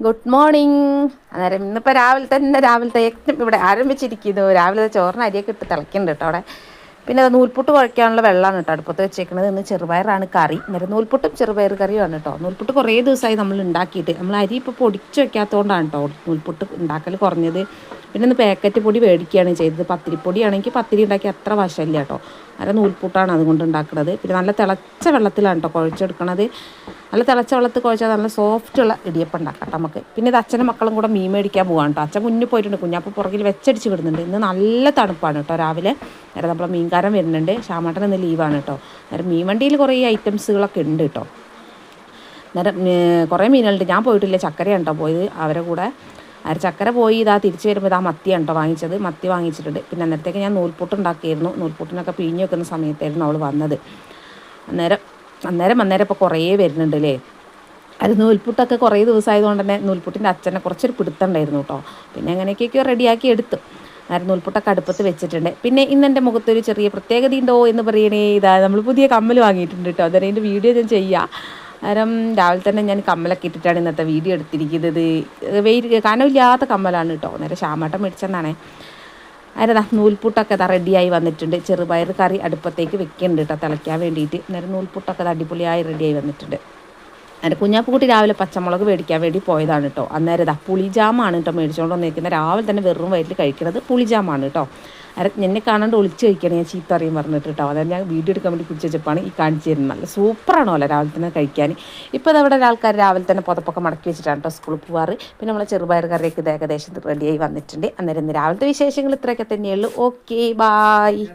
Good morning. അന്നേരം ഇന്നിപ്പോൾ രാവിലത്തെ യജ്ഞം ഇവിടെ ആരംഭിച്ചിരിക്കുന്നു. രാവിലെ ചോറിന് അരിയൊക്കെ ഇട്ട് തിളയ്ക്കുന്നുണ്ട് കേട്ടോ അവിടെ. പിന്നെ അത് നൂൽപുട്ട് കുഴയ്ക്കാനുള്ള വെള്ളമാണ് കേട്ടോ അടുപ്പത്ത് വെച്ചേക്കുന്നത്. ഇന്ന് ചെറുപയറാണ് കറി. അന്നേരം നൂൽപുട്ടും ചെറുപയർ കറിയുമാണ് കേട്ടോ. നൂൽപുട്ട് കുറേ ദിവസമായി നമ്മൾ ഉണ്ടാക്കിയിട്ട്. നമ്മൾ അരി ഇപ്പോൾ പൊടിച്ച് വെക്കാത്തതുകൊണ്ടാണ് കേട്ടോ നൂൽപുട്ട് ഉണ്ടാക്കൽ കുറഞ്ഞത്. പിന്നെ ഇന്ന് പാക്കറ്റ് പൊടി മേടിക്കുകയാണ് ചെയ്തത്. പത്തിരിപ്പൊടിയാണെങ്കിൽ പത്തിരി ഉണ്ടാക്കി അത്ര വശമില്ല കേട്ടോ. അര നൂൽപുട്ടാണ് അതുകൊണ്ട് ഉണ്ടാക്കുന്നത്. പിന്നെ നല്ല തിളച്ച വെള്ളത്തിലാണ് കേട്ടോ കുഴച്ചെടുക്കണത്. നല്ല തിളച്ച വെള്ളത്തിൽ കുഴച്ചാൽ നല്ല സോഫ്റ്റുള്ള ഇടിയപ്പം ഉണ്ടാക്കാം കേട്ടോ നമുക്ക്. പിന്നെ ഇത് അച്ഛനും മക്കളും കൂടെ മീൻ മേടിക്കാൻ പോകാൻ കേട്ടോ. അച്ഛൻ മുന്നിൽ പോയിട്ടുണ്ട്, കുഞ്ഞാപ്പോൾ പുറകിൽ വെച്ചടിച്ച് വിടുന്നുണ്ട്. ഇന്ന് നല്ല തണുപ്പാണ് കേട്ടോ രാവിലെ. നേരെ നമ്മളെ മീൻകാരൻ വരുന്നുണ്ട്. ഷാമാട്ടൻ ഇന്ന് ലീവാണ് കേട്ടോ. നേരെ മീൻ വണ്ടിയിൽ കുറേ ഐറ്റംസുകളൊക്കെ ഉണ്ട് കേട്ടോ. നേരം കുറേ മീനുകളുണ്ട്. ഞാൻ പോയിട്ടില്ല, ചക്കരയാണ് കേട്ടോ പോയത് അവരെ കൂടെ. ചക്കര പോയി ഇതാ തിരിച്ച് വരുമ്പോൾ ഇതാ മത്തിയാണ് കേട്ടോ വാങ്ങിച്ചത്. മത്തി വാങ്ങിച്ചിട്ടുണ്ട്. പിന്നെ അന്നേരത്തേക്ക് ഞാൻ നൂൽപുട്ട് ഉണ്ടാക്കിയിരുന്നു. നൂൽപുട്ടിനൊക്കെ പിഴിഞ്ഞ് വെക്കുന്ന സമയത്തായിരുന്നു അവൾ വന്നത്. അന്നേരം ഇപ്പോൾ കുറേ വരുന്നുണ്ട് അല്ലേ. അത് നൂൽപുട്ടൊക്കെ കുറേ ദിവസമായതുകൊണ്ട് തന്നെ നൂൽപുട്ടിൻ്റെ അച്ഛനെ കുറച്ചൊരു പിടുത്തുണ്ടായിരുന്നു കേട്ടോ. പിന്നെ അങ്ങനെയൊക്കെയൊക്കെ റെഡിയാക്കി എടുത്തു. നൂൽപുട്ടൊക്കെ അടുപ്പത്ത് വെച്ചിട്ടുണ്ട്. പിന്നെ ഇന്ന് എൻ്റെ മുഖത്തൊരു ചെറിയ പ്രത്യേകത ഉണ്ടോ എന്ന് പറയണേ. ഇതാ നമ്മൾ പുതിയ കമ്മൽ വാങ്ങിയിട്ടുണ്ട് കേട്ടോ. അന്നേരം അതിൻ്റെ വീഡിയോ ഞാൻ ചെയ്യാം. രാവിലെ തന്നെ ഞാൻ കമ്മലൊക്കെ ഇട്ടിട്ടാണ് ഇന്നത്തെ വീഡിയോ എടുത്തിരിക്കുന്നത്. കനമില്ലാത്ത കമ്മലാണ് കേട്ടോ. അന്നേരം ഷാമാട്ടം മേടിച്ചെന്നാണേ. നൂൽപുട്ടൊക്കെ റെഡിയായി വന്നിട്ടുണ്ട്. ചെറുപയർ കറി അടുപ്പത്തേക്ക് വെക്കുന്നുണ്ട് കേട്ടോ തിളയ്ക്കാൻ വേണ്ടിയിട്ട്. അന്നേരം നൂൽപുട്ടൊക്കെ അടിപൊളിയായി റെഡിയായി വന്നിട്ടുണ്ട്. എൻ്റെ കുഞ്ഞാപ്പുകുട്ടി രാവിലെ പച്ചമുളക് മേടിക്കാൻ വേണ്ടി പോയതാണ് കേട്ടോ. അന്നേരം പുളിജാമാണ് കേട്ടോ മേടിച്ചുകൊണ്ട് വന്നിരിക്കുന്നത്. രാവിലെ തന്നെ വെറും വയറ്റിൽ കഴിക്കുന്നത് പുളിജാമാണ് കേട്ടോ. എന്നെ കാണാണ്ട് ഒളിച്ച് കഴിക്കണം, ഞാൻ ചീത്ത അറിയും പറഞ്ഞിട്ട് കേട്ടോ. അതായത് ഞാൻ വീഡിയോ എടുക്കാൻ വേണ്ടി കുറിച്ച് വെച്ചപ്പോഴാണ് ഈ കാണിച്ചു തരുന്നത്. നല്ല സൂപ്പറാണോ അല്ലേ രാവിലെ തന്നെ കഴിക്കാൻ. ഇപ്പോൾ അതവിടെ ആൾക്കാർ രാവിലെ തന്നെ പുതപ്പൊക്കെ മടക്കി വെച്ചിട്ടാണ് കേട്ടോ സ്കൂളിൽ പോവാറ്. പിന്നെ നമ്മളെ ചെറുപയർ കറിയൊക്കെ ഇത് ഏകദേശം റെഡിയായി വന്നിട്ടുണ്ട്. അന്നേരം ഇന്ന് രാവിലത്തെ വിശേഷങ്ങൾ ഇത്രയൊക്കെ തന്നെയുള്ളൂ. Okay, bye.